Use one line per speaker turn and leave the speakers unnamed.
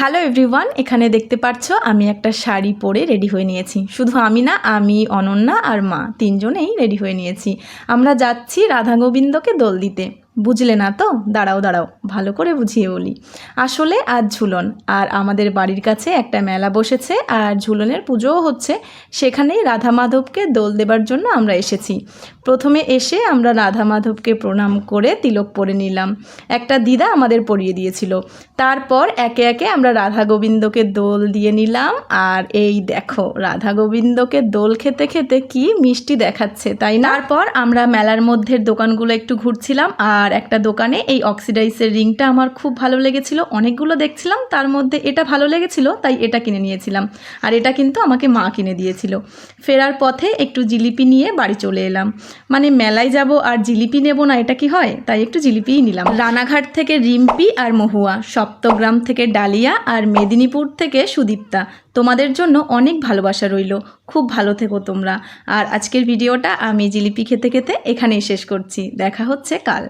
Hello everyone, এখানে দেখতে পাচ্ছ আমি একটা শাড়ি পরে রেডি হয়ে নিয়েছি। শুধু আমি না, আমি অনন্যা আর মা তিনজনেই রেডি হয়ে নিয়েছি। আমরা যাচ্ছি রাধা গোবিন্দকে দোল দিতে। বুঝলে না তো? দাঁড়াও দাঁড়াও, ভালো করে বুঝিয়ে বলি। আসলে আজ ঝুলন, আর আমাদের বাড়ির কাছে একটা মেলা বসেছে আর ঝুলনের পুজোও হচ্ছে। সেখানেই রাধা মাধবকে দোল দেবার জন্য আমরা এসেছি। প্রথমে এসে আমরা রাধা মাধবকে প্রণাম করে তিলক পরে নিলাম। একটা দিদা আমাদের পরিয়ে দিয়েছিল। তারপর একে একে আমরা রাধা গোবিন্দকে দোল দিয়ে নিলাম। আর এই দেখো, রাধা গোবিন্দকে দোল খেতে খেতে কি মিষ্টি দেখাচ্ছে, তাই না? তারপর আমরা মেলার মধ্যে দোকানগুলো একটু ঘুরছিলাম, আর একটা দোকানে এই অক্সিডাইজের রিংটা আমার খুব ভালো লেগেছিল। অনেকগুলো দেখছিলাম, তার মধ্যে এটা ভালো লেগেছিল, তাই এটা কিনে নিয়েছিলাম। আর এটা কিন্তু আমাকে মা কিনে দিয়েছিল। ফেরার পথে একটু জিলিপি নিয়ে বাড়ি চলে এলাম। মানে মেলায় যাব আর জিলিপি নেব না, এটা কি হয়? তাই একটু জিলিপিই নিলাম। রানাঘাট থেকে রিম্পি আর মহুয়া, সপ্তগ্রাম থেকে ডালিয়া, আর মেদিনীপুর থেকে সুদীপ্তা, তোমাদের জন্য অনেক ভালোবাসা রইল। খুব ভালো থেকো তোমরা। আর আজকের ভিডিওটা আমি জিলিপি খেতে খেতে এখানেই শেষ করছি। দেখা হচ্ছে কাল।